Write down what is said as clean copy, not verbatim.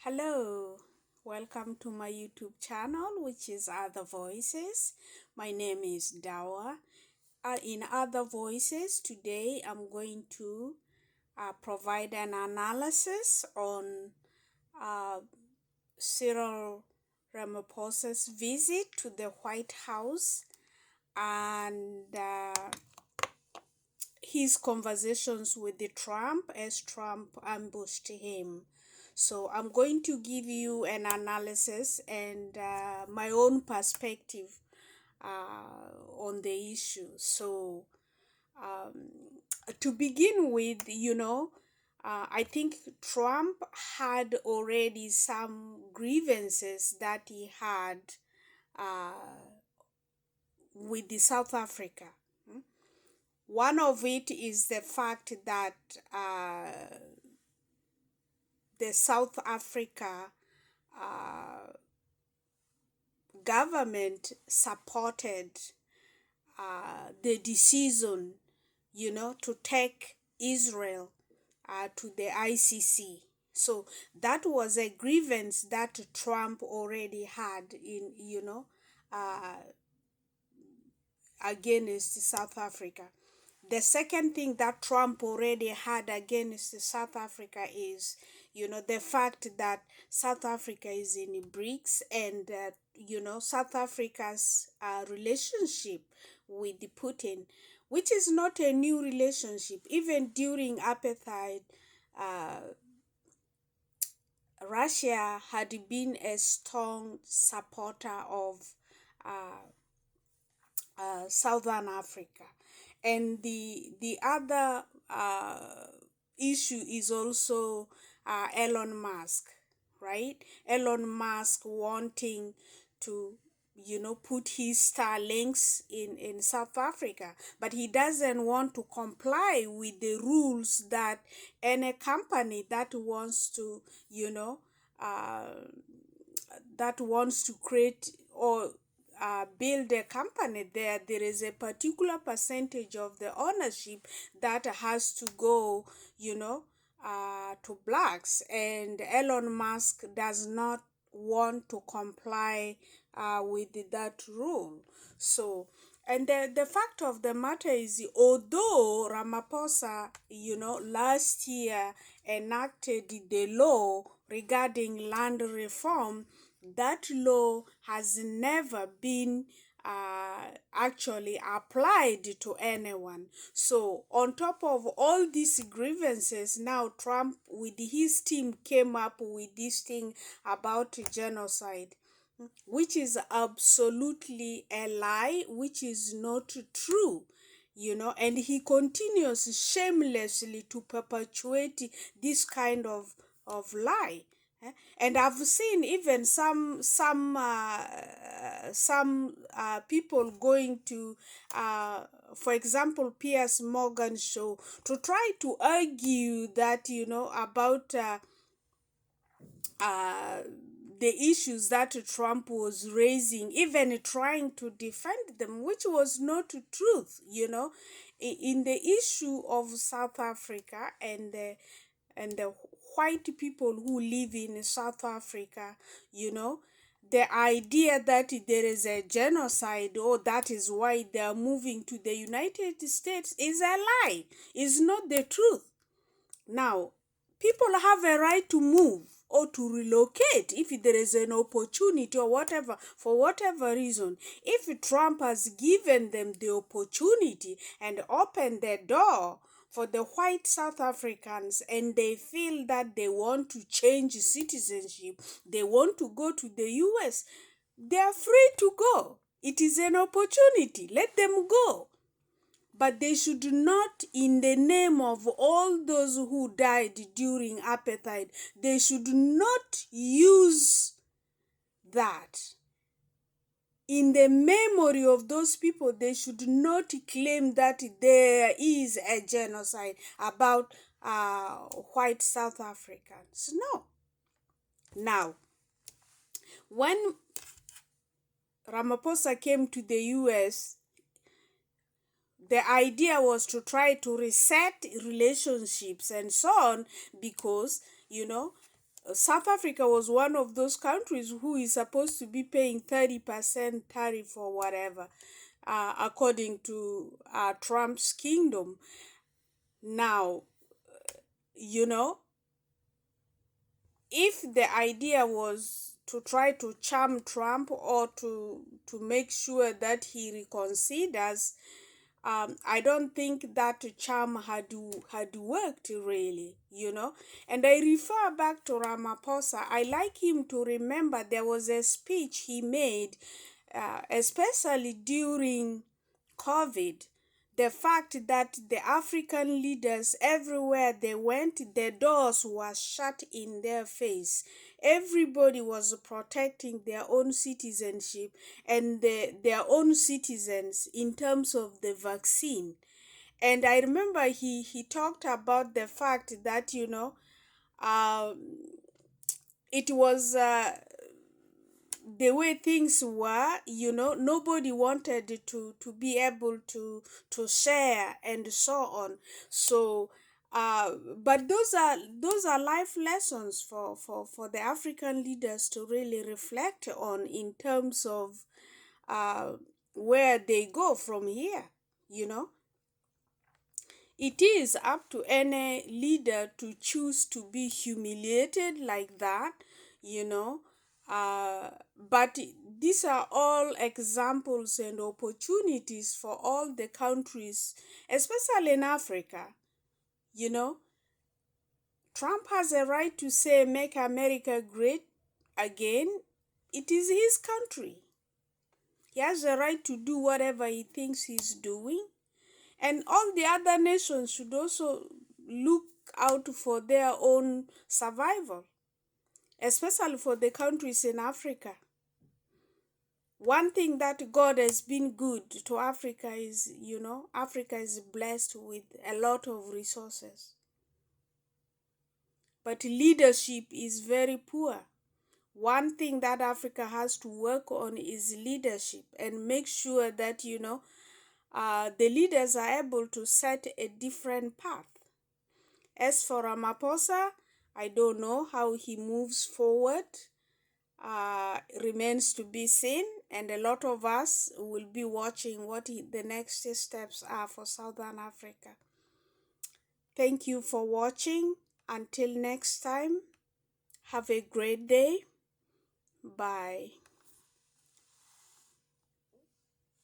Hello, welcome to my YouTube channel, which is Other Voices. My name is Dawa. In Other Voices, today I'm going to provide an analysis on uh, Cyril Ramaphosa's visit to the White House and his conversations with the Trump as Trump ambushed him. So I'm going to give you an analysis and my own perspective on the issue. So um, to begin with, I think Trump had already some grievances that he had uh, with the South Africa. One of it is the fact that the South Africa uh, government supported the decision, to take Israel to the ICC. So that was a grievance that Trump already had uh, against South Africa. The second thing that Trump already had against South Africa is, the fact that South Africa is in BRICS and, South Africa's relationship with Putin, which is not a new relationship. Even during apartheid, uh, Russia had been a strong supporter of uh, Southern Africa. And the other issue is also Elon Musk, right? Elon Musk wanting to put his Starlinks in South Africa, but he doesn't want to comply with the rules that any company that wants to uh, create or build a company there is a particular percentage of the ownership that has to go, to blacks, and Elon Musk does not want to comply with that rule. So, and the fact of the matter is, although Ramaphosa, last year enacted the law regarding land reform, that law has never been actually applied to anyone. So, on top of all these grievances, now Trump with his team came up with this thing about genocide, which is absolutely a lie, which is not true. And he continues shamelessly to perpetuate this kind of lie. And I've seen even some people going to, for example, Piers Morgan show to try to argue that about uh, the issues that Trump was raising, even trying to defend them, which was not truth. In the issue of South Africa and the white people who live in South Africa, the idea that there is a genocide or that is why they are moving to the United States is a lie, is not the truth. Now, people have a right to move or to relocate if there is an opportunity or whatever, for whatever reason. If Trump has given them the opportunity and opened the door for the white South Africans, and they feel that they want to change citizenship, they want to go to the US, they are free to go. It is an opportunity. Let them go. But they should not, in the name of all those who died during apartheid, they should not use that. In the memory of those people, they should not claim that there is a genocide about white South Africans. No. Now, when Ramaphosa came to the US, the idea was to try to reset relationships and so on, because South Africa was one of those countries who is supposed to be paying 30% tariff or whatever, according to Trump's kingdom. Now, you know, if the idea was to try to charm Trump or to make sure that he reconsiders, I don't think that charm had worked really, you know. And I refer back to Ramaphosa. I like him to remember there was a speech he made, especially during COVID, the fact that the African leaders, everywhere they went, the doors were shut in their face. Everybody was protecting their own citizenship and their own citizens in terms of the vaccine. And I remember he talked about the fact that, um, it was the way things were, nobody wanted to be able to share and so on. So but those are life lessons for the African leaders to really reflect on in terms of uh, where they go from here. you know it is up to any leader to choose to be humiliated like that, you know. But these are all examples and opportunities for all the countries, especially in Africa. You know, Trump has a right to say, make America great again. It is his country. He has a right to do whatever he thinks he's doing. And all the other nations should also look out for their own survival, especially for the countries in Africa. One thing that God has been good to Africa is, Africa is blessed with a lot of resources. But leadership is very poor. One thing that Africa has to work on is leadership and make sure that, the leaders are able to set a different path. As for Ramaphosa, I don't know how he moves forward. Remains to be seen, and a lot of us will be watching what the next steps are for Southern Africa. Thank you for watching. Until next time, have a great day. Bye.